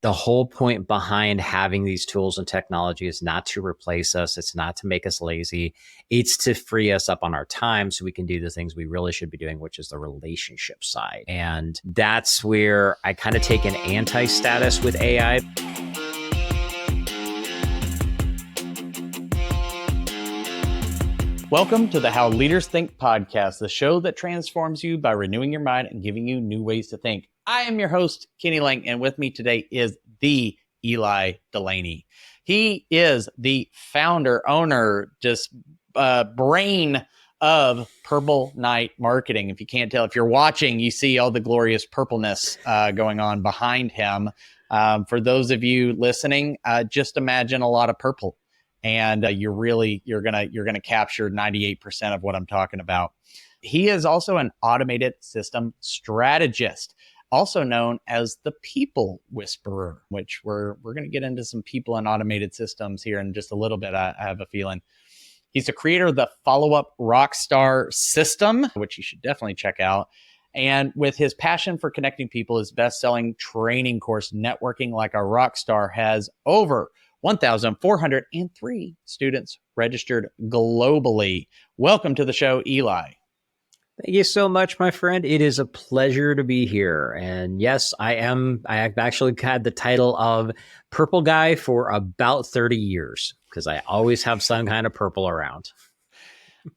the whole point behind having these tools and technology is not to replace us. It's not to make us lazy. It's to free us up on our time so we can do the things we really should be doing, which is the relationship side. And that's where I kind of take an anti-status with AI. Welcome to the How Leaders Think podcast, the show that transforms you by renewing your mind and giving you new ways to think. I am your host, Kenny Lang, and with me today is the Eli Delaney. He is the founder, owner, brain of Purple Night Marketing. If you can't tell, if you're watching, you see all the glorious purpleness going on behind him. For those of you listening, just imagine a lot of purple. And you're gonna capture 98% of what I'm talking about. He is also an automated system strategist, also known as the people whisperer, which we're gonna get into some people and automated systems here in just a little bit. I have a feeling. He's the creator of the follow-up Rockstar system, which you should definitely check out. And with his passion for connecting people, his best-selling training course, Networking Like a Rockstar, has over 1,403 students registered globally. Welcome to the show, Eli. Thank you so much, my friend. It is a pleasure to be here. And yes, I've actually had the title of Purple Guy for about 30 years because I always have some kind of purple around.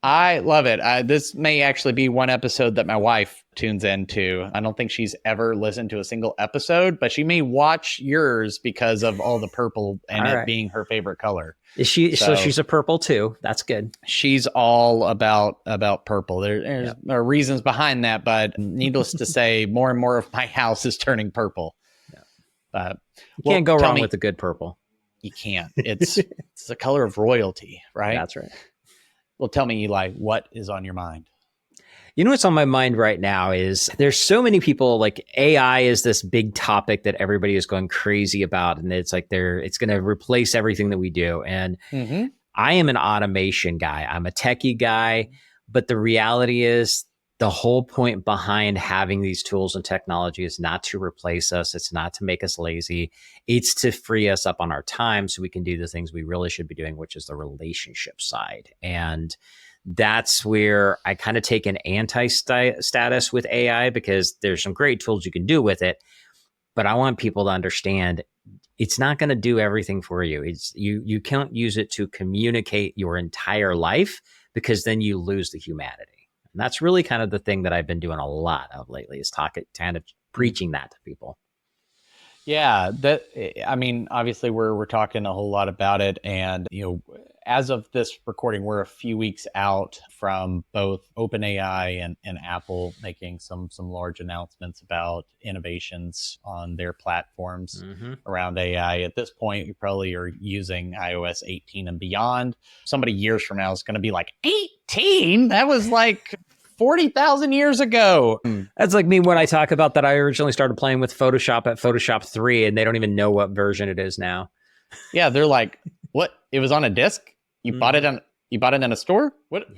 I love it. This may actually be one episode that my wife tunes into. I don't think she's ever listened to a single episode, but she may watch yours because of all the purple and it being her favorite color. Is she? So she's a purple too. That's good. She's all about purple. There's reasons behind that, but needless to say, more and more of my house is turning purple. Yeah. You can't go wrong with the good purple. You can't. It's the color of royalty, right? That's right. Well, tell me, Eli, what is on your mind? You know what's on my mind right now is there's so many people, like AI is this big topic that everybody is going crazy about. And it's like it's going to replace everything that we do. And I am an automation guy. I'm a techie guy. But the reality is the whole point behind having these tools and technology is not to replace us. It's not to make us lazy. It's to free us up on our time so we can do the things we really should be doing, which is the relationship side. And that's where I kind of take an anti-status with AI because there's some great tools you can do with it. But I want people to understand it's not going to do everything for you. You can't use it to communicate your entire life because then you lose the humanity. And that's really kind of the thing that I've been doing a lot of lately is kind of preaching that to people. Yeah, obviously we're talking a whole lot about it. And, as of this recording, we're a few weeks out from both OpenAI and Apple making some large announcements about innovations on their platforms around AI. At this point, you probably are using iOS 18 and beyond. Somebody years from now is going to be like, 18? That was like 40,000 years ago. That's like me when I talk about that I originally started playing with Photoshop at Photoshop 3 and they don't even know what version it is now. Yeah, they're like, what? It was on a disc? You bought it in a store? What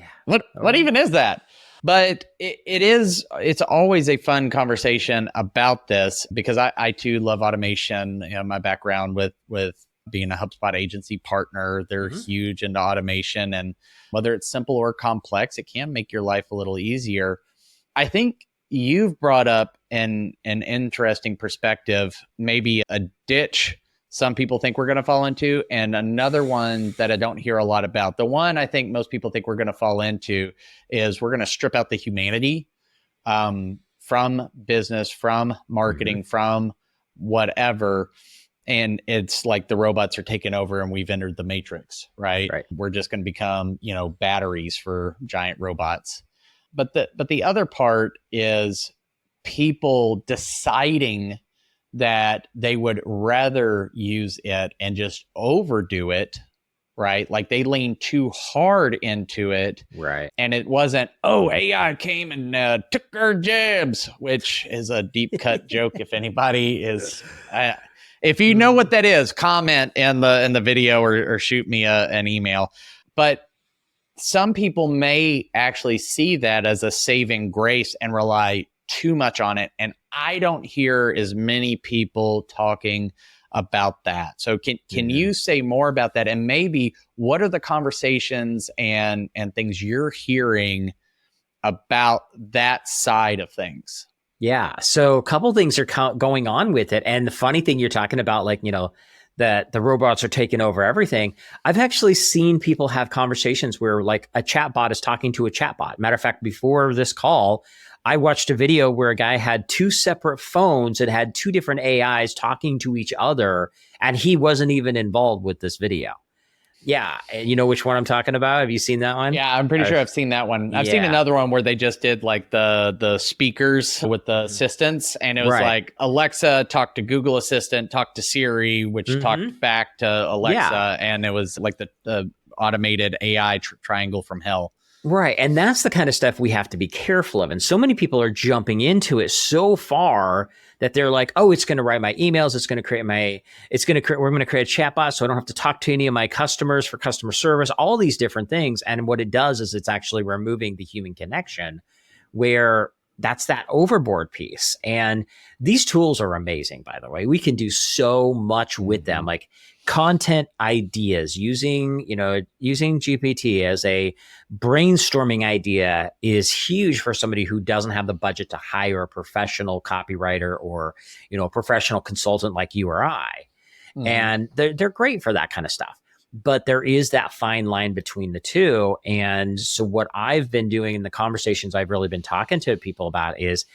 even is that? But it's always a fun conversation about this because I too love automation. My background with being a HubSpot agency partner, they're huge into automation, and whether it's simple or complex, it can make your life a little easier. I think you've brought up an interesting perspective, maybe a ditch some people think we're going to fall into, and another one that I don't hear a lot about. The one I think most people think we're going to fall into is we're going to strip out the humanity from business, from marketing, from whatever. And it's like the robots are taking over and we've entered the matrix, right? We're just going to become, batteries for giant robots. But the other part is people deciding that they would rather use it and just overdo it, right? Like they lean too hard into it. Right. And it wasn't, AI came and took our jobs, which is a deep cut joke. If anybody is, if you know what that is, comment in the video or shoot me an email. But some people may actually see that as a saving grace and rely too much on it. And I don't hear as many people talking about that. So can you say more about that? And maybe what are the conversations and things you're hearing about that side of things? Yeah. So a couple things are going on with it. And the funny thing you're talking about, like, that the robots are taking over everything. I've actually seen people have conversations where like a chatbot is talking to a chatbot. Matter of fact, before this call, I watched a video where a guy had two separate phones that had two different AIs talking to each other, and he wasn't even involved with this video. Yeah. And you know which one I'm talking about? Have you seen that one? Yeah, I'm pretty sure I've seen that one. I've seen another one where they just did like the speakers with the assistants, and it was like Alexa talk to Google Assistant, talk to Siri, which talked back to Alexa, and it was like the automated AI triangle from hell. Right. And that's the kind of stuff we have to be careful of. And so many people are jumping into it so far that they're like, oh, it's going to write my emails. We're going to create a chatbot so I don't have to talk to any of my customers for customer service, all these different things. And what it does is it's actually removing the human connection, where that's that overboard piece. And these tools are amazing, by the way. We can do so much with them, like content ideas using GPT as a brainstorming idea is huge for somebody who doesn't have the budget to hire a professional copywriter or, a professional consultant like you or I. And they're great for that kind of stuff. But there is that fine line between the two. And so what I've been doing in the conversations I've really been talking to people about is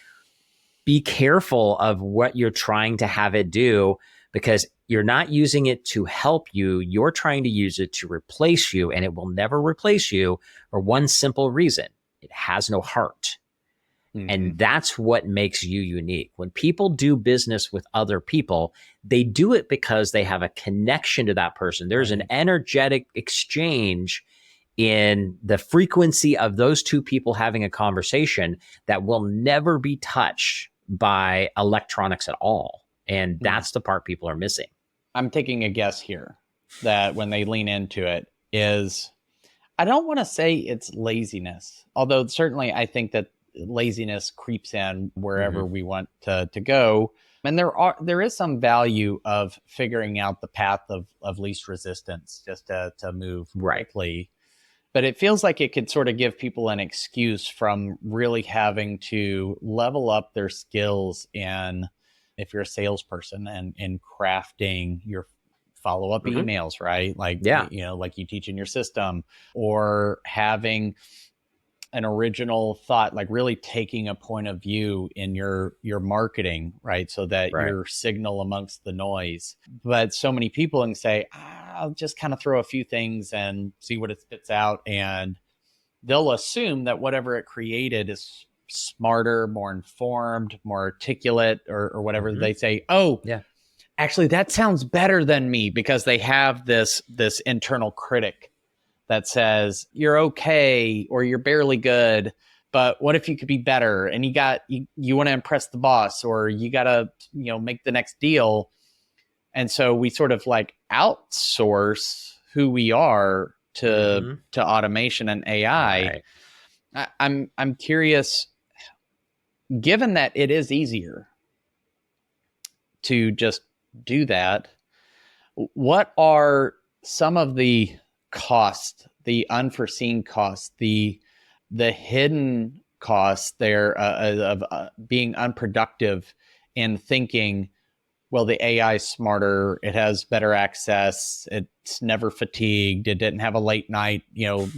be careful of what you're trying to have it do, because you're not using it to help you. You're trying to use it to replace you, and it will never replace you for one simple reason. It has no heart. And that's what makes you unique. When people do business with other people, they do it because they have a connection to that person. There's an energetic exchange in the frequency of those two people having a conversation that will never be touched by electronics at all. And that's the part people are missing. I'm taking a guess here that when they lean into it is, I don't want to say it's laziness, although certainly I think that laziness creeps in wherever we want to go. And there is some value of figuring out the path of least resistance just to move quickly. But it feels like it could sort of give people an excuse from really having to level up their skills in, if you're a salesperson, and in crafting your follow-up emails, right? Like, like you teach in your system, or having an original thought, like really taking a point of view in your marketing, right? So that your signal amongst the noise. But so many people can say, I'll just kind of throw a few things and see what it spits out. And they'll assume that whatever it created is smarter, more informed, more articulate, or whatever. They say, actually, that sounds better than me, because they have this internal critic that says you're okay or you're barely good, but what if you could be better? And you want to impress the boss, or you got to make the next deal. And so we sort of like outsource who we are to automation and AI. I'm curious, given that it is easier to just do that, what are some of the costs, the unforeseen costs, the hidden costs there of being unproductive in thinking, well, the AI is smarter, it has better access, it's never fatigued, it didn't have a late night,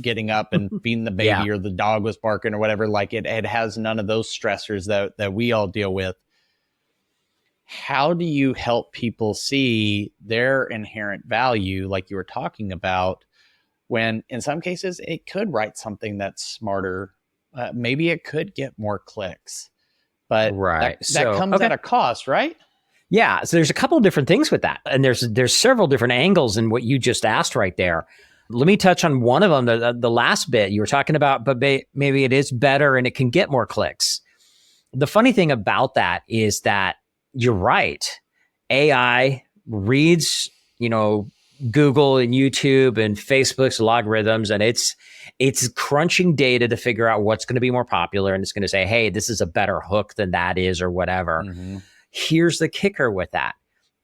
getting up and feeding the baby or the dog was barking or whatever. Like it has none of those stressors that we all deal with. How do you help people see their inherent value, like you were talking about, when in some cases it could write something that's smarter? Maybe it could get more clicks, but that comes at a cost, right? Yeah. So there's a couple of different things with that. And there's several different angles in what you just asked right there. Let me touch on one of them, the last bit you were talking about, but maybe it is better and it can get more clicks. The funny thing about that is that you're right. AI reads, Google and YouTube and Facebook's logarithms, and it's crunching data to figure out what's going to be more popular, and it's going to say, hey, this is a better hook than that is, or whatever. Here's the kicker with that,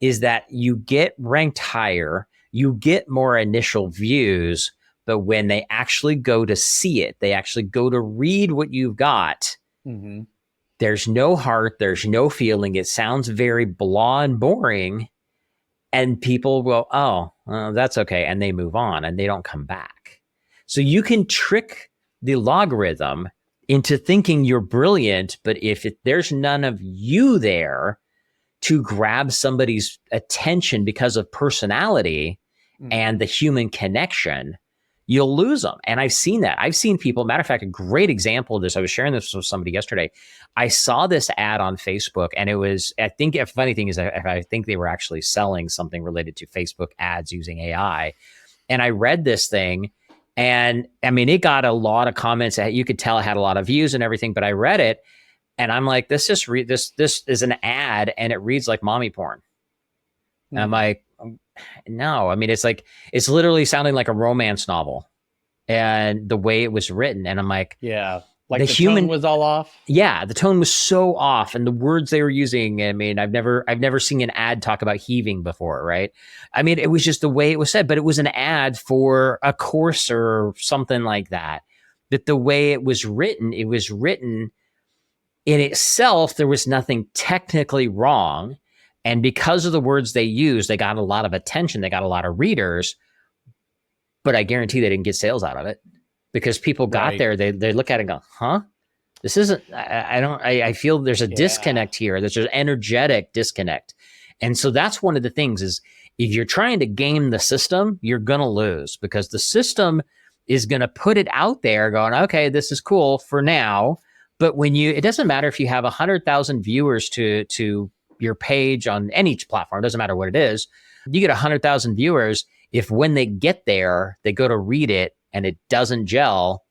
is that you get ranked higher, you get more initial views, but when they actually go to see it, they actually go to read what you've got, there's no heart, there's no feeling, it sounds very blah and boring. And people will, that's okay. And they move on and they don't come back. So you can trick the logarithm into thinking you're brilliant, but if there's none of you there to grab somebody's attention because of personality and the human connection, you'll lose them. And I've seen that. I've seen people, matter of fact, a great example of this, I was sharing this with somebody yesterday. I saw this ad on Facebook, and it was, I think a funny thing is I think they were actually selling something related to Facebook ads using AI. And I read this thing, and I mean, it got a lot of comments. You could tell it had a lot of views and everything, but I read it and I'm like, this is an ad and it reads like mommy porn. And I'm like, no, I mean, it's literally sounding like a romance novel and the way it was written. And I'm like, yeah, like the tone was all off. Yeah, the tone was so off, and the words they were using. I mean, I've never seen an ad talk about heaving before, right? I mean, it was just the way it was said, but it was an ad for a course or something like that. But the way it was written in itself, there was nothing technically wrong. And because of the words they used, they got a lot of attention. They got a lot of readers, but I guarantee they didn't get sales out of it. Because people got there, they look at it and go, huh? This isn't, I feel there's a disconnect here. There's an energetic disconnect. And so that's one of the things is if you're trying to game the system, you're going to lose because the system is going to put it out there going, okay, this is cool for now. But it doesn't matter if you have 100,000 viewers to your page on any platform, it doesn't matter what it is. You get 100,000 viewers. If when they get there, they go to read it, and it doesn't gel,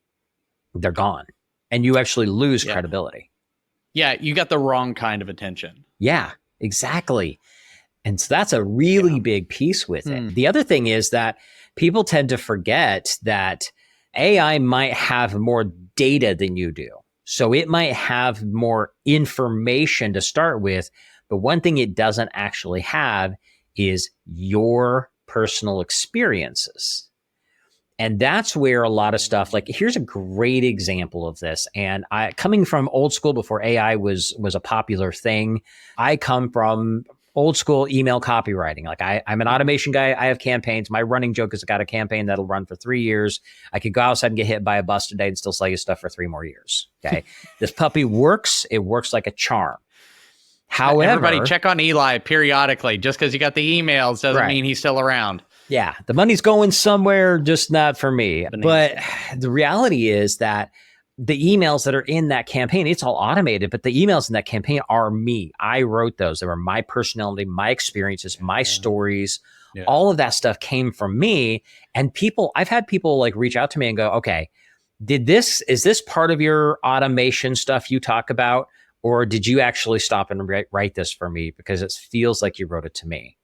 they're gone. And you actually lose credibility. Yeah, you got the wrong kind of attention. Yeah, exactly. And so that's a really big piece with it. The other thing is that people tend to forget that AI might have more data than you do. So it might have more information to start with, but one thing it doesn't actually have is your personal experiences. And that's where a lot of stuff, like here's a great example of this. And coming from old school before AI was a popular thing, I come from old school email copywriting. Like I'm an automation guy. I have campaigns. My running joke is I got a campaign that'll run for 3 years. I could go outside and get hit by a bus today and still sell you stuff for 3 more years. Okay. This puppy works. It works like a charm. However, everybody check on Eli periodically. Just because you got the emails doesn't mean he's still around. Yeah, the money's going somewhere, just not for me. But the reality is that the emails that are in that campaign, it's all automated, but the emails in that campaign are me. I wrote those. They were my personality, my experiences, my stories. All of that stuff came from me. And I've had people like reach out to me and go, okay, is this part of your automation stuff you talk about? Or did you actually stop and write this for me? Because it feels like you wrote it to me.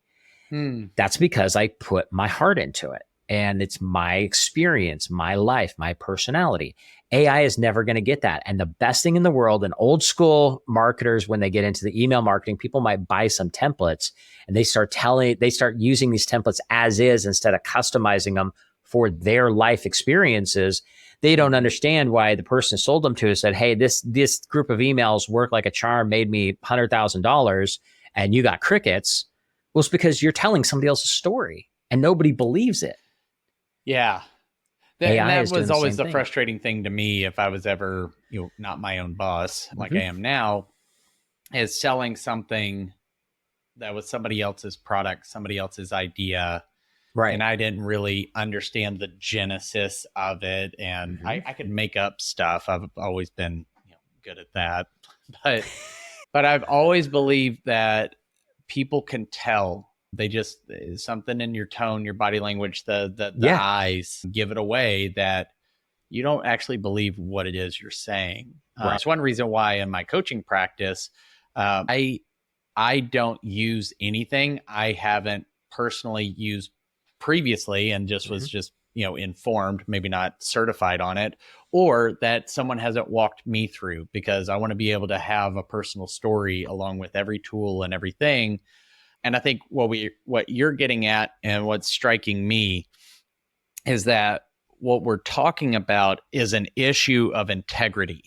That's because I put my heart into it, and it's my experience, my life, my personality. AI is never going to get that. And the best thing in the world, and old school marketers, when they get into the email marketing, people might buy some templates and they start using these templates as is instead of customizing them for their life experiences. They don't understand why the person sold them to us said, hey, this group of emails work like a charm, made me $100,000 and you got crickets. Well, it's because you're telling somebody else's story and nobody believes it. Yeah. That was always the frustrating thing to me if I was ever, not my own boss like I am now, is selling something that was somebody else's product, somebody else's idea. Right. And I didn't really understand the genesis of it. And I could make up stuff. I've always been good at that. But I've always believed that people can tell. They just, something in your tone, your body language, the eyes give it away that you don't actually believe what it is you're saying. It's one reason why in my coaching practice, I don't use anything I haven't personally used previously and just was just, informed, maybe not certified on it, or that someone hasn't walked me through, because I want to be able to have a personal story along with every tool and everything. And I think what you're getting at and what's striking me is that what we're talking about is an issue of integrity.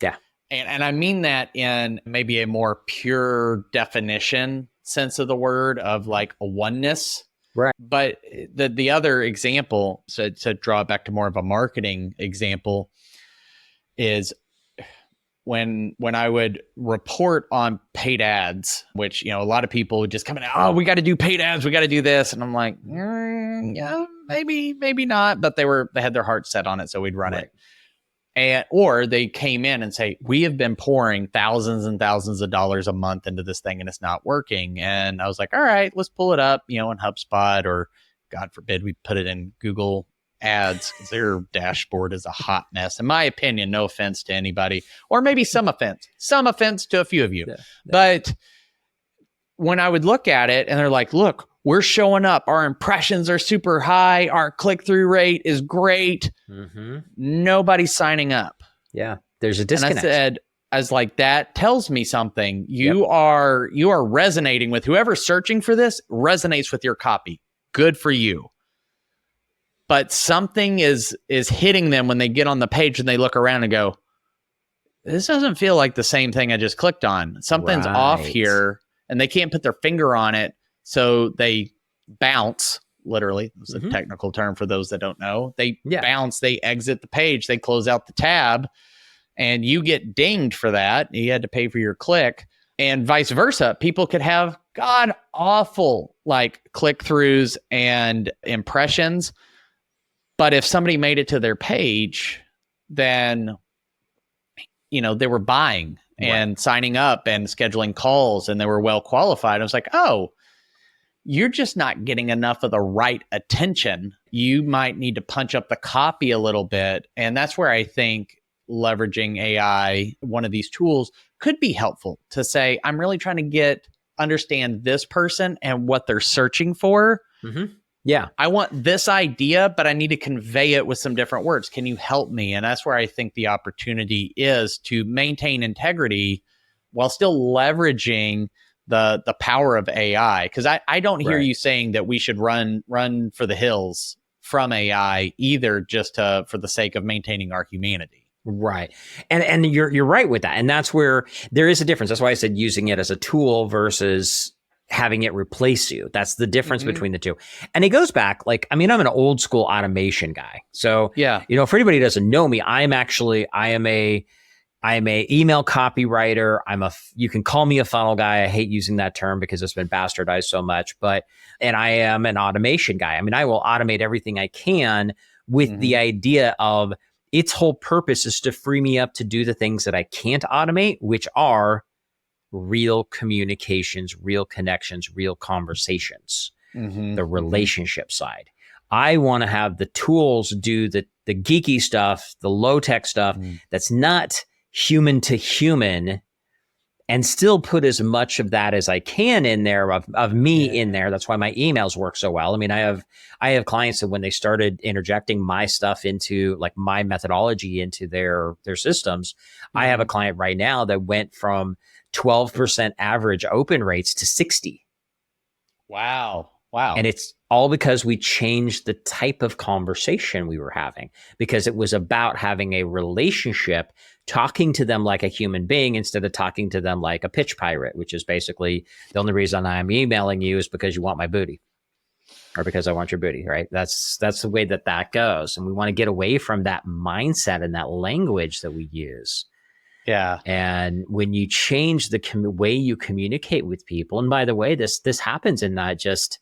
Yeah. And I mean that in maybe a more pure definition sense of the word, of like a oneness. Right. But the other example, so to draw back to more of a marketing example, is when I would report on paid ads, which, a lot of people would just come in, oh, we got to do paid ads, we got to do this. And I'm like, yeah, maybe not. But they had their heart set on it, so we'd run it. Or they came in and say, we have been pouring thousands and thousands of dollars a month into this thing and it's not working. And I was like, all right, let's pull it up, in HubSpot, or God forbid we put it in Google Ads, because their dashboard is a hot mess, in my opinion. No offense to anybody, or maybe some offense to a few of you. Yeah. But when I would look at it and they're like, look, we're showing up, our impressions are super high, our click-through rate is great. Nobody's signing up. Yeah, there's a disconnect. And I was like, that tells me something. You are resonating with whoever's searching for this, resonates with your copy. Good for you. But something is hitting them when they get on the page and they look around and go, this doesn't feel like the same thing I just clicked on. Something's off here, and they can't put their finger on it. So they bounce, literally. It's a technical term for those that don't know. They bounce, they exit the page, they close out the tab, and you get dinged for that. You had to pay for your click, and vice versa. People could have god awful like click-throughs and impressions. But if somebody made it to their page, then, they were buying and signing up and scheduling calls, and they were well qualified. I was like, oh, you're just not getting enough of the right attention. You might need to punch up the copy a little bit. And that's where I think leveraging AI, one of these tools, could be helpful to say, I'm really trying to understand this person and what they're searching for. Yeah. I want this idea, but I need to convey it with some different words. Can you help me? And that's where I think the opportunity is to maintain integrity while still leveraging the power of AI. Because I don't hear you saying that we should run for the hills from AI either, just for the sake of maintaining our humanity. Right. And you're right with that. And that's where there is a difference. That's why I said using it as a tool versus having it replace you. That's the difference between the two. And it goes back, I'm an old school automation guy. So, for anybody who doesn't know me, I am a email copywriter. You can call me a funnel guy. I hate using that term because it's been bastardized so much, and I am an automation guy. I will automate everything I can with the idea of its whole purpose is to free me up to do the things that I can't automate, which are real communications, real connections, real conversations, the relationship side. I want to have the tools do the geeky stuff, the low tech stuff that's not human to human, and still put as much of that as I can in there of me in there. That's why my emails work so well. I have clients that when they started interjecting my stuff into my methodology into their systems, I have a client right now that went from 12% average open rates to 60. Wow. And it's all because we changed the type of conversation we were having, because it was about having a relationship, talking to them like a human being instead of talking to them like a pitch pirate, which is basically the only reason I'm emailing you is because you want my booty or because I want your booty, right? That's the way that goes. And we want to get away from that mindset and that language that we use. Yeah. And when you change the way you communicate with people, and by the way, this happens in not just,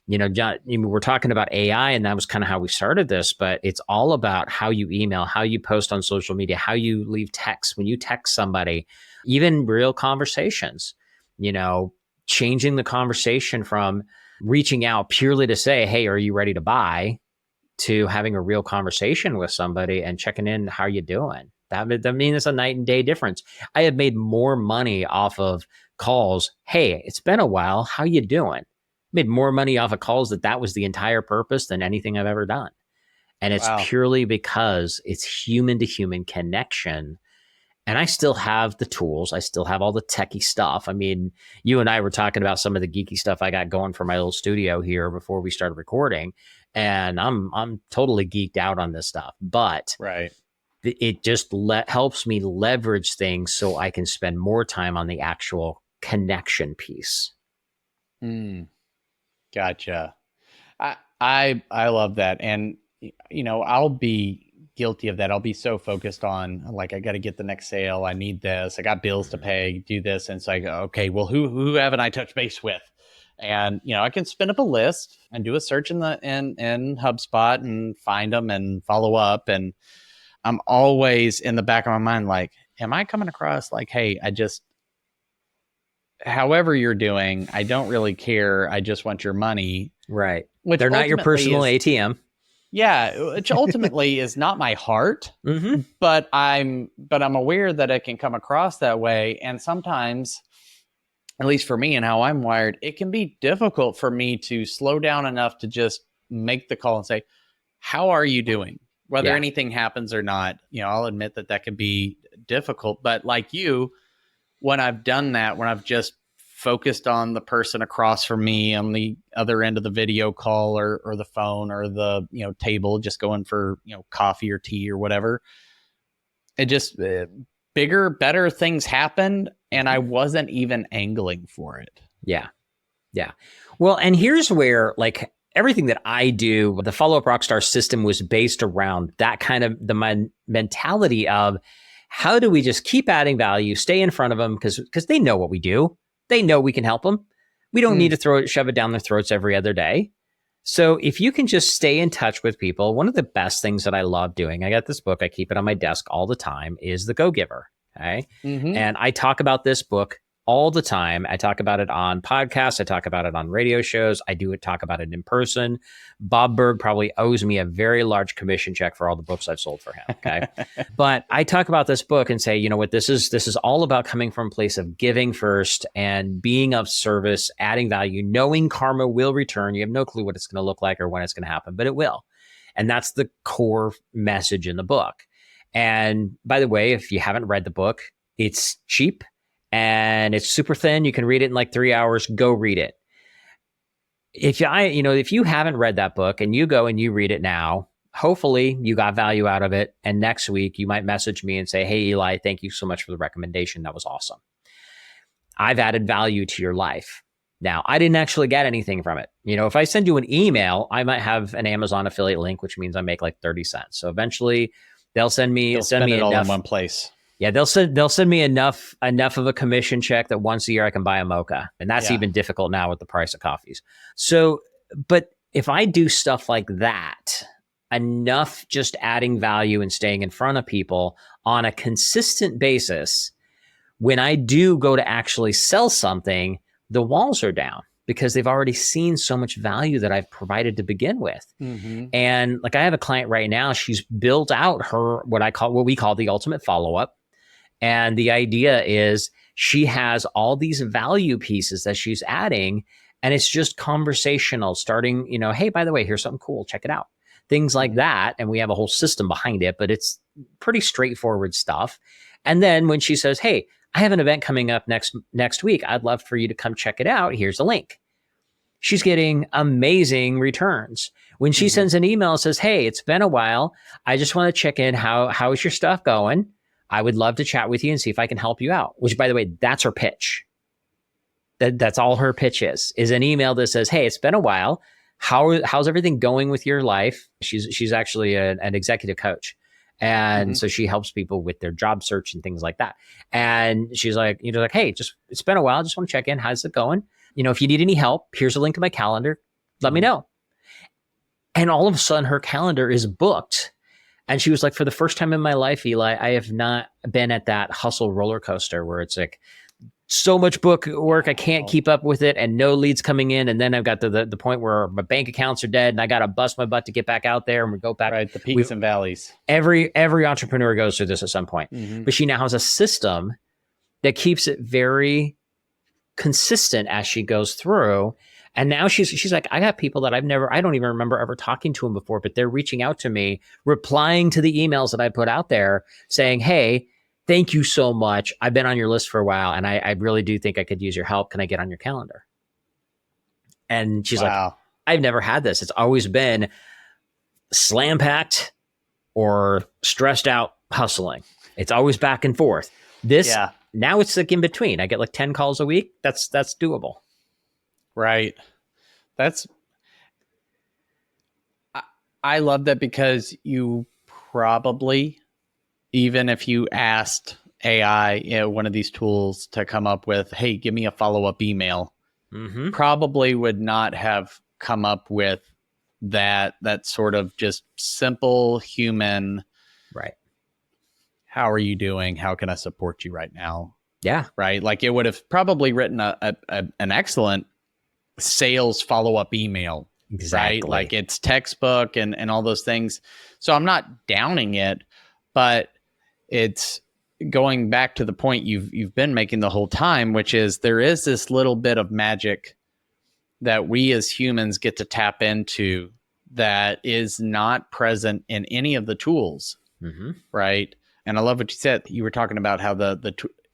John, we're talking about AI, and that was kind of how we started this, but it's all about how you email, how you post on social media, how you leave text, when you text somebody, even real conversations, changing the conversation from reaching out purely to say, hey, are you ready to buy, to having a real conversation with somebody and checking in, how you doing? That means it's a night and day difference. I have made more money off of calls. Hey, it's been a while. How you doing? made more money off of calls that was the entire purpose than anything I've ever done. And it's purely because it's human to human connection. And I still have the tools. I still have all the techie stuff. I mean, you and I were talking about some of the geeky stuff I got going for my little studio here before we started recording. And I'm totally geeked out on this stuff. But it just helps me leverage things so I can spend more time on the actual connection piece. Gotcha. I love that. And, you know, I'll be guilty of that. I'll be so focused on, like, I got to get the next sale. I need this. I got bills to pay, do this. And it's like, okay, well, who haven't I touched base with? And, you know, I can spin up a list and do a search in HubSpot and find them and follow up. And I'm always in the back of my mind, like, am I coming across like, hey, however you're doing, I don't really care. I just want your money. Right. They're not your personal ATM. Yeah, which ultimately is not my heart, but I'm aware that it can come across that way. And sometimes, at least for me and how I'm wired, it can be difficult for me to slow down enough to just make the call and say, how are you doing? Whether anything happens or not, you know, I'll admit that can be difficult. But like you, when I've done that, when I've just focused on the person across from me on the other end of the video call or the phone or the, you know, table, just going for, you know, coffee or tea or whatever, it just bigger, better things happened. And I wasn't even angling for it. Yeah. Yeah. Well, and here's where, like, everything that I do, the Follow Up Rockstar system was based around that kind of the mentality of how do we just keep adding value, stay in front of them because they know what we do. They know we can help them. We don't need to shove it down their throats every other day. So if you can just stay in touch with people, one of the best things that I love doing, I got this book, I keep it on my desk all the time, is The Go-Giver. Okay. And I talk about this book all the time. I talk about it on podcasts. I talk about it on radio shows. I talk about it in person. Bob Berg probably owes me a very large commission check for all the books I've sold for him. Okay. But I talk about this book and say, you know what, this is all about coming from a place of giving first and being of service, adding value, knowing karma will return. You have no clue what it's going to look like or when it's going to happen, but it will. And that's the core message in the book. And by the way, if you haven't read the book, it's cheap. And it's super thin. You can read it in like 3 hours. Go read it. If you haven't read that book and you go and you read it now, hopefully you got value out of it. And next week you might message me and say, hey, Eli, thank you so much for the recommendation. That was awesome. I've added value to your life. Now, I didn't actually get anything from it. You know, if I send you an email, I might have an Amazon affiliate link, which means I make like 30 cents. So eventually they'll send me it enough, all in one place. Yeah, they'll send me enough of a commission check that once a year I can buy a mocha. And that's even difficult now with the price of coffees. So, but if I do stuff like that, enough just adding value and staying in front of people on a consistent basis, when I do go to actually sell something, the walls are down because they've already seen so much value that I've provided to begin with. And like I have a client right now, she's built out her, what we call the ultimate follow-up. And the idea is she has all these value pieces that she's adding, and it's just conversational, starting, you know, hey, by the way, here's something cool, check it out. Things like that. And we have a whole system behind it, but it's pretty straightforward stuff. And then when she says, hey, I have an event coming up next week, I'd love for you to come check it out. Here's a link. She's getting amazing returns. When she sends an email and says, hey, it's been a while, I just want to check in. How is your stuff going? I would love to chat with you and see if I can help you out, which, by the way, that's her pitch. That's all her pitch is an email that says, hey, it's been a while. How's everything going with your life? She's actually an executive coach. And so she helps people with their job search and things like that. And she's like, hey, it's been a while. Just want to check in. How's it going? You know, if you need any help, here's a link to my calendar. Let me know. And all of a sudden her calendar is booked. And she was like, for the first time in my life, Eli, I have not been at that hustle roller coaster where it's like so much book work, I can't keep up with it and no leads coming in. And then I've got the point where my bank accounts are dead and I got to bust my butt to get back out there and we go back. Right, the peaks and valleys. Every entrepreneur goes through this at some point. But she now has a system that keeps it very consistent as she goes through. And now she's like, I got people that I don't even remember ever talking to them before, but they're reaching out to me, replying to the emails that I put out there saying, hey, thank you so much. I've been on your list for a while and I really do think I could use your help. Can I get on your calendar? And she's like, I've never had this. It's always been slam packed or stressed out hustling. It's always back and forth. Now it's like in between. I get like 10 calls a week. That's doable. Right. I love that, because you probably, even if you asked AI, one of these tools to come up with, hey, give me a follow-up email, probably would not have come up with that sort of just simple human, right? How are you doing? How can I support you right now? Yeah. Right. Like it would have probably written an excellent sales follow-up email. Exactly. Right. Like it's textbook and all those things. So I'm not downing it, but it's going back to the point you've been making the whole time, which is there is this little bit of magic that we as humans get to tap into that is not present in any of the tools. Right. And I love what you said. You were talking about how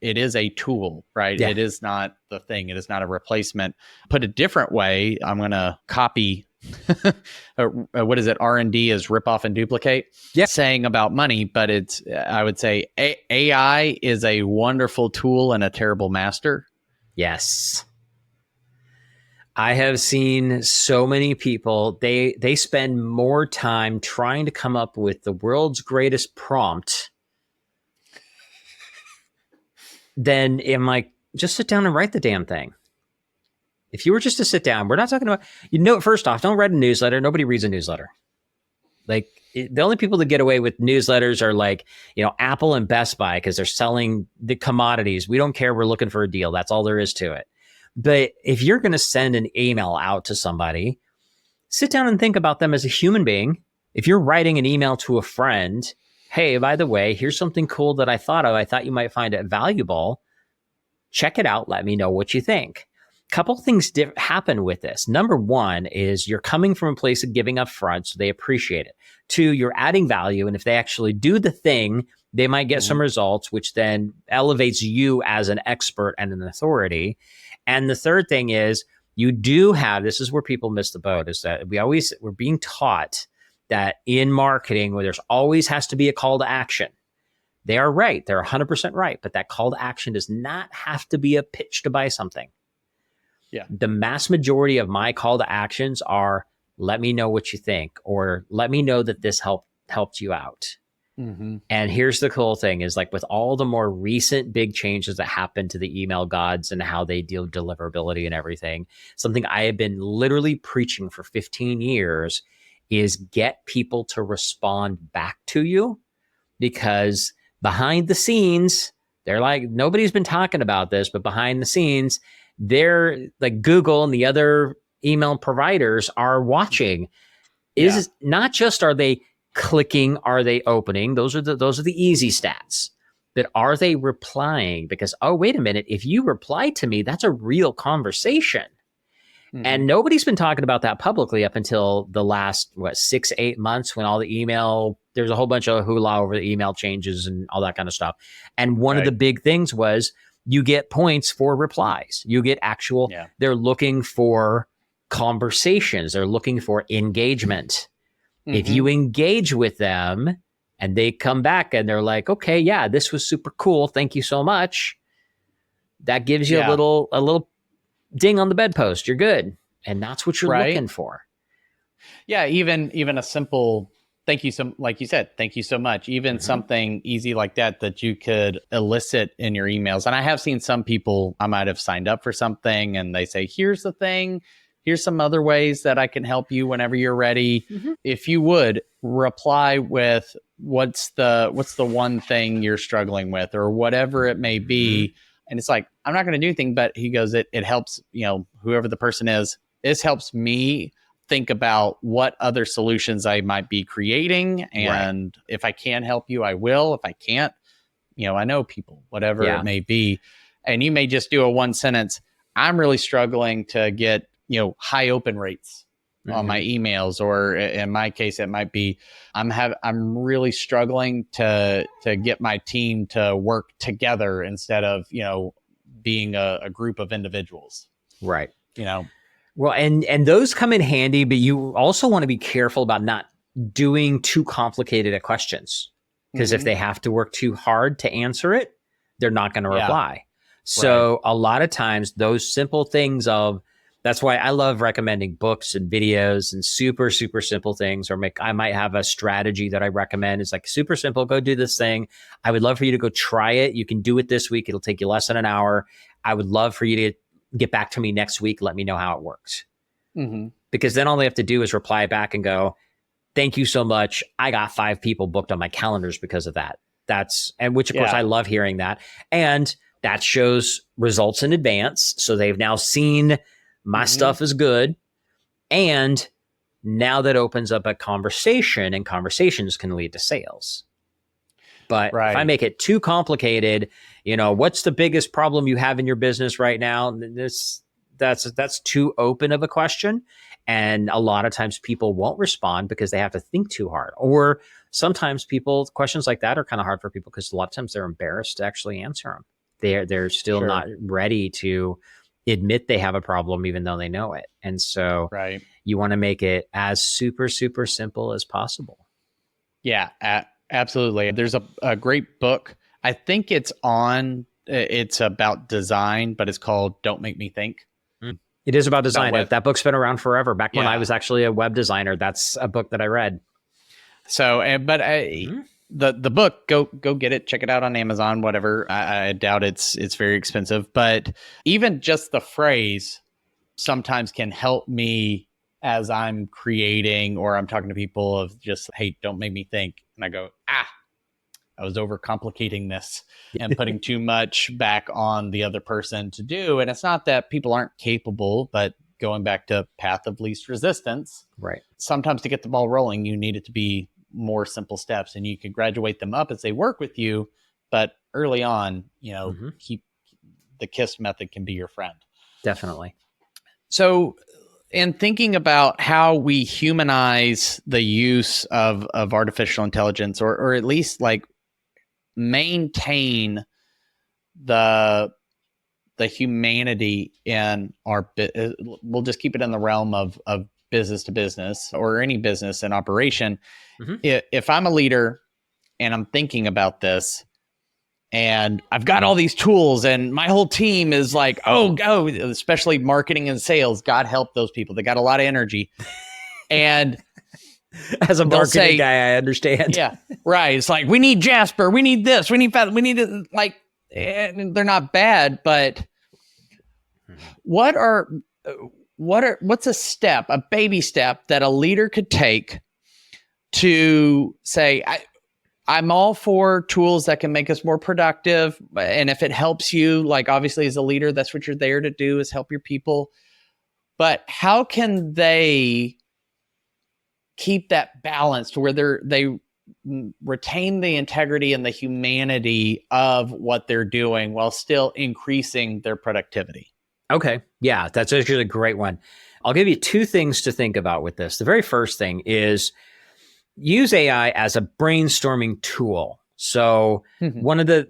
it is a tool, right? Yeah. It is not the thing. It is not a replacement. Put a different way, I'm going to copy what is it? R&D is rip off and duplicate. Yeah. Saying about money, but I would say AI is a wonderful tool and a terrible master. Yes. I have seen so many people, they spend more time trying to come up with the world's greatest prompt than I'm like, just sit down and write the damn thing. If you were just to sit down, we're not talking about, first off, don't read a newsletter. Nobody reads a newsletter. Like the only people that get away with newsletters are like, Apple and Best Buy, because they're selling the commodities. We don't care. We're looking for a deal. That's all there is to it. But if you're going to send an email out to somebody, sit down and think about them as a human being. If you're writing an email to a friend, hey, by the way, here's something cool that I thought of. I thought you might find it valuable. Check it out. Let me know what you think. Couple things happen with this. Number one is you're coming from a place of giving up front, so they appreciate it. Two, you're adding value. And if they actually do the thing, they might get some results, which then elevates you as an expert and an authority. And the third thing is you do have, this is where people miss the boat, is that we're being taught that in marketing, where there's always has to be a call to action. They are right. They're 100% right. But that call to action does not have to be a pitch to buy something. Yeah. The mass majority of my call to actions are, let me know what you think, or let me know that this helped you out. And here's the cool thing is, like, with all the more recent big changes that happened to the email gods and how they deal with deliverability and everything, something I have been literally preaching for 15 years is get people to respond back to you, because behind the scenes, they're like, nobody's been talking about this, but behind the scenes, they're like Google and the other email providers are watching. Is not just, are they clicking, are they opening? Those are the easy stats. But are they replying? Because, oh, wait a minute, if you reply to me, that's a real conversation. And nobody's been talking about that publicly up until the last, 6-8 months, when all the email, there's a whole bunch of hula over the email changes and all that kind of stuff. And one of the big things was you get points for replies. You get actual, they're looking for conversations. They're looking for engagement. If you engage with them and they come back and they're like, okay, yeah, this was super cool. Thank you so much. That gives you a little ding on the bedpost. You're good. And that's what you're looking for. Yeah. Even a simple thank you. Like you said, thank you so much. Even something easy like that you could elicit in your emails. And I have seen some people, I might have signed up for something and they say, here's the thing. Here's some other ways that I can help you whenever you're ready. If you would reply with what's the one thing you're struggling with, or whatever it may be. And it's like, I'm not going to do anything, but he goes, it helps, whoever the person is, this helps me think about what other solutions I might be creating. And if I can help you, I will. If I can't, I know people, whatever it may be. And you may just do a one sentence, I'm really struggling to get high open rates on my emails, or in my case, it might be I'm really struggling to get my team to work together instead of, being a group of individuals. Right. Well, and those come in handy, but you also want to be careful about not doing too complicated at questions, because if they have to work too hard to answer it, they're not going to reply. So a lot of times those simple things that's why I love recommending books and videos and super, super simple things, or I might have a strategy that I recommend. It's like super simple. Go do this thing. I would love for you to go try it. You can do it this week. It'll take you less than an hour. I would love for you to get back to me next week. Let me know how it works. Because then all they have to do is reply back and go, thank you so much. I got 5 people booked on my calendars because of that. Which of course I love hearing that. And that shows results in advance. So they've now seen my stuff is good. And now that opens up a conversation, and conversations can lead to sales. But if I make it too complicated, what's the biggest problem you have in your business right now? That's too open of a question. And a lot of times people won't respond because they have to think too hard. Or sometimes questions like that are kind of hard for people because a lot of times they're embarrassed to actually answer them. They're still not ready to admit they have a problem, even though they know it. And so you want to make it as super, super simple as possible. Yeah, absolutely. There's a great book. I think it's about design, but it's called Don't Make Me Think. It is about design. That book's been around forever. Back when I was actually a web designer, that's a book that I read. So, the book, go get it, check it out on Amazon, whatever. I doubt it's very expensive, but even just the phrase sometimes can help me as I'm creating or I'm talking to people of just, hey, don't make me think. And I go, I was overcomplicating this and putting too much back on the other person to do. And it's not that people aren't capable, but going back to path of least resistance, sometimes to get the ball rolling, you need it to be more simple steps, and you can graduate them up as they work with you. But early on, keep the KISS method can be your friend. Definitely. So in thinking about how we humanize the use of artificial intelligence, or at least like maintain the humanity in we'll just keep it in the realm of business to business, or any business and operation. If I'm a leader and I'm thinking about this and I've got all these tools and my whole team is like, go, especially marketing and sales, God help those people. They got a lot of energy. And as a marketing guy, I understand. Yeah, right. It's like, we need Jasper. We need this. We need that. We need it. Like, they're not bad, but what's a baby step that a leader could take to say, I'm all for tools that can make us more productive. And if it helps you, like, obviously as a leader, that's what you're there to do, is help your people. But how can they keep that balance to where they retain the integrity and the humanity of what they're doing while still increasing their productivity? Okay. Yeah, that's actually a great one. I'll give you 2 things to think about with this. The very first thing is use AI as a brainstorming tool. So one of the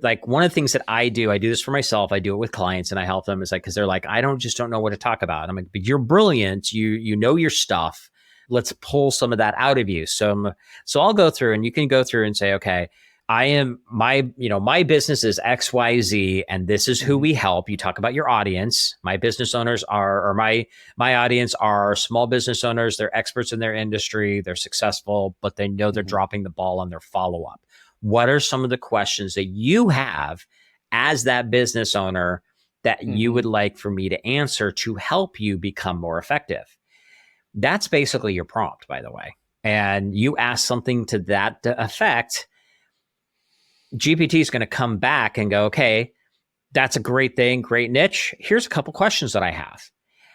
things that I do this for myself. I do it with clients and I help them. It's like, cause they're like, I don't know what to talk about. I'm like, but you're brilliant. You know your stuff. Let's pull some of that out of you. So I'll go through, and you can go through and say, okay, my business is XYZ, and this is who we help. You talk about your audience. My business owners my audience are small business owners. They're experts in their industry. They're successful, but they know they're dropping the ball on their follow-up. What are some of the questions that you have as that business owner that you would like for me to answer to help you become more effective? That's basically your prompt, by the way. And you ask something to that effect, GPT is going to come back and go, okay, that's a great thing, great niche. Here's a couple questions that I have.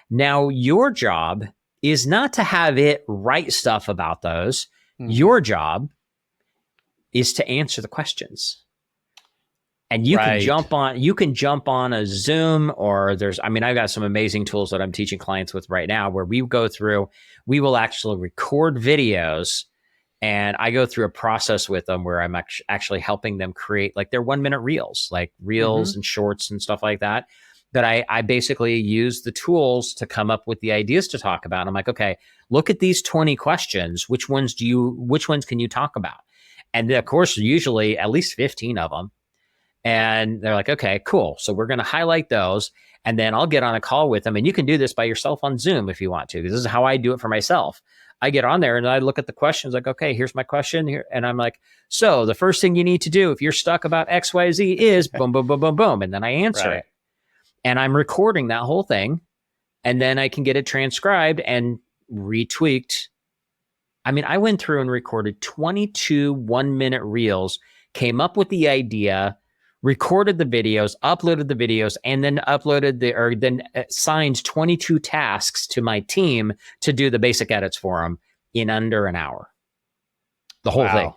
Now, your job is not to have it write stuff about those. Your job is to answer the questions. And you can jump on a Zoom, or I've got some amazing tools that I'm teaching clients with right now where we will actually record videos, and I go through a process with them where I'm actually helping them create like their 1-minute reels, and shorts and stuff like that. That I basically use the tools to come up with the ideas to talk about. And I'm like, okay, look at these 20 questions. Which ones can you talk about? And of course, usually at least 15 of them. And they're like, okay, cool. So we're going to highlight those, and then I'll get on a call with them. And you can do this by yourself on Zoom if you want to. This is how I do it for myself. I get on there and I look at the questions like, okay, here's my question here. And I'm like, so the first thing you need to do if you're stuck about XYZ is boom, boom, boom, boom, boom. And then I answer it. And I'm recording that whole thing. And then I can get it transcribed and retweaked. I went through and recorded 22 1-minute reels, came up with the idea, recorded the videos, uploaded the videos, and then assigned 22 tasks to my team to do the basic edits for them in under an hour. The whole thing.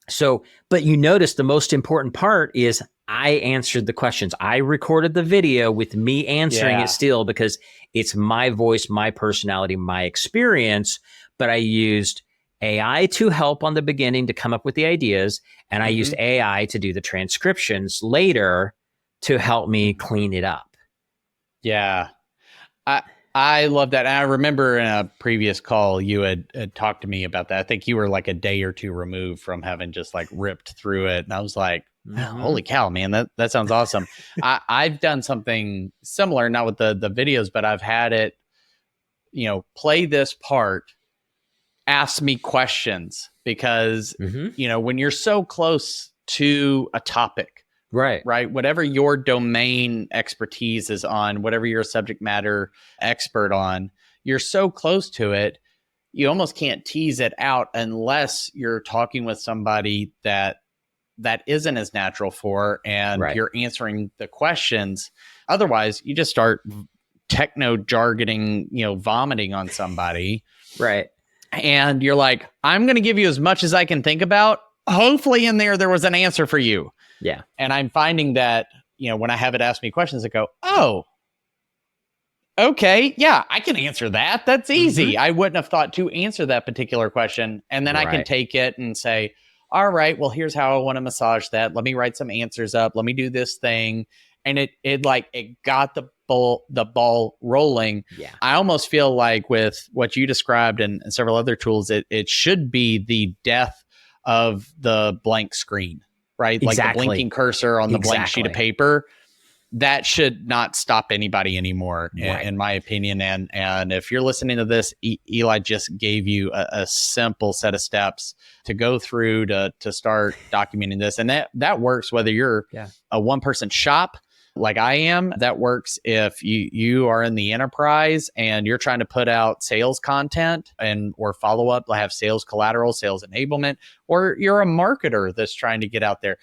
So, but you notice the most important part is I answered the questions. I recorded the video with me answering it still, because it's my voice, my personality, my experience, but I used AI to help on the beginning to come up with the ideas, and I used AI to do the transcriptions later to help me clean it up. Yeah. I love that. And I remember in a previous call, you had talked to me about that. I think you were like a day or two removed from having just like ripped through it. And I was like, holy cow, man, that sounds awesome. I've done something similar, not with the videos, but I've had it, play this part, ask me questions, because, when you're so close to a topic, right, whatever your domain expertise is on, whatever you're a subject matter expert on, you're so close to it, you almost can't tease it out unless you're talking with somebody that isn't as natural for, and you're answering the questions. Otherwise, you just start techno jargoning, vomiting on somebody. Right. And you're like, I'm going to give you as much as I can think about. Hopefully in there was an answer for you. Yeah. And I'm finding that, when I have it ask me questions, I go, oh, okay, yeah, I can answer that. That's easy. I wouldn't have thought to answer that particular question. And then I can take it and say, all right, well, here's how I want to massage that. Let me write some answers up. Let me do this thing. And it got the ball rolling. Yeah. I almost feel like with what you described and several other tools, it should be the death of the blank screen, right? Exactly. Like the blinking cursor on the blank sheet of paper. That should not stop anybody anymore, in my opinion. And if you're listening to this, Eli just gave you a simple set of steps to go through to start documenting this. And that works whether you're a one-person shop like I am. That works if you are in the enterprise and you're trying to put out sales content or follow up, have sales collateral, sales enablement, or you're a marketer that's trying to get out there.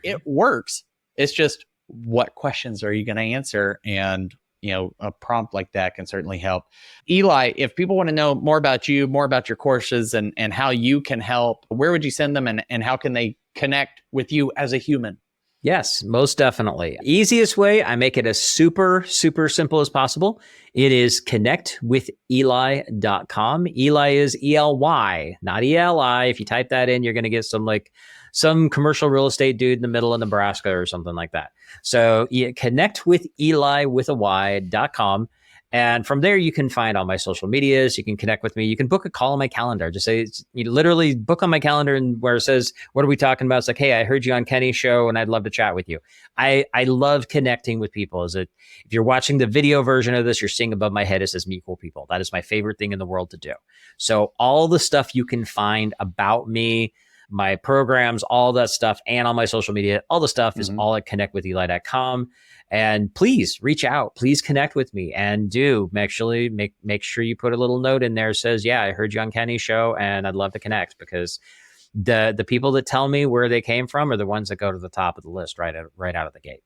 It works. It's just, what questions are you going to answer? And, a prompt like that can certainly help. Eli, if people want to know more about you, more about your courses and how you can help, where would you send them, and how can they connect with you as a human? Yes, most definitely. Easiest way, I make it as super, super simple as possible. It is connectwithely.com. Eli is ELY, not ELI. If you type that in, you're going to get some commercial real estate dude in the middle of Nebraska or something like that. So connectwithely.com. And from there, you can find all my social medias. You can connect with me. You can book a call on my calendar. Just say, you literally book on my calendar, and where it says, what are we talking about? It's like, hey, I heard you on Kenny's show and I'd love to chat with you. I love connecting with people. If you're watching the video version of this, you're seeing above my head, it says meet cool people. That is my favorite thing in the world to do. So all the stuff you can find about me, my programs, all that stuff, and on my social media, all the stuff is all at connectwitheli.com. And please reach out, please connect with me, and make sure you put a little note in there that says, yeah, I heard you on Kenny's show and I'd love to connect, because the people that tell me where they came from are the ones that go to the top of the list right out of the gate.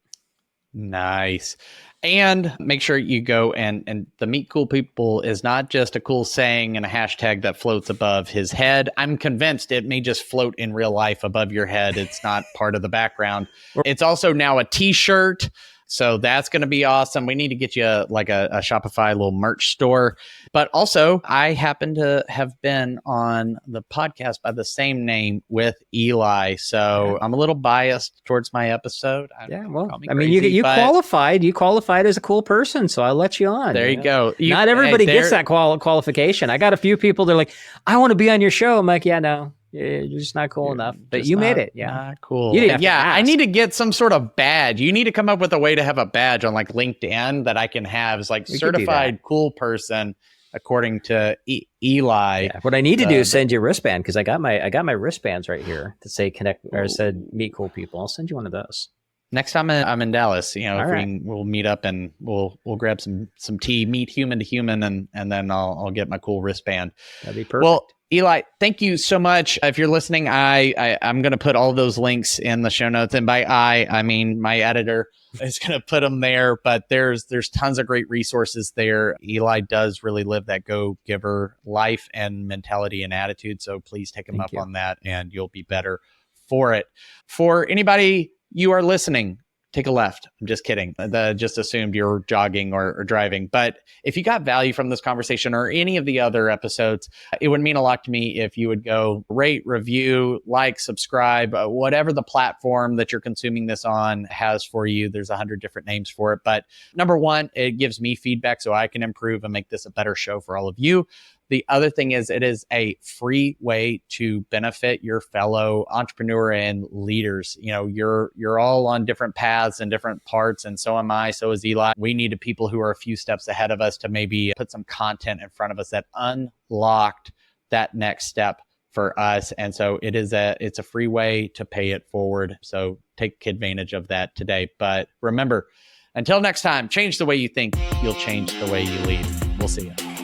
Nice. And make sure you go and the meet cool people is not just a cool saying and a hashtag that floats above his head. I'm convinced it may just float in real life above your head. It's not part of the background. It's also now a t-shirt. So that's going to be awesome. We need to get you like a Shopify little merch store. But also, I happen to have been on the podcast by the same name with Eli. So I'm a little biased towards my episode. You qualified. You qualified as a cool person. So I'll let you on. There you go. Not everybody gets that qualification. I got a few people, they're like, I want to be on your show. I'm like, yeah, no. You're just not cool enough, but you made it. Yeah. Not cool. You didn't I need to get some sort of badge. You need to come up with a way to have a badge on like LinkedIn that I can have as like certified cool person according to Eli. Yeah. What I need to do is send you a wristband because I got my wristbands right here that say connect or said meet cool people. I'll send you one of those. Next time I'm in Dallas, we'll meet up and we'll grab some tea, meet human to human, and then I'll get my cool wristband. That'd be perfect. Well, Eli, thank you so much. If you're listening, I'm going to put all those links in the show notes. And by I mean my editor is going to put them there. But there's tons of great resources there. Eli does really live that go-giver life and mentality and attitude. So please take him up on that and you'll be better for it. For anybody you are listening, take a left. I'm just kidding. Just assumed you're jogging or driving. But if you got value from this conversation or any of the other episodes, it would mean a lot to me if you would go rate, review, like, subscribe, whatever the platform that you're consuming this on has for you. There's 100 different names for it. But number one, it gives me feedback so I can improve and make this a better show for all of you. The other thing is it is a free way to benefit your fellow entrepreneur and leaders. You're all on different paths and different parts, and so am I. So is Eli. We needed people who are a few steps ahead of us to maybe put some content in front of us that unlocked that next step for us. And so it's a free way to pay it forward. So take advantage of that today. But remember, until next time, change the way you think. You'll change the way you lead. We'll see you.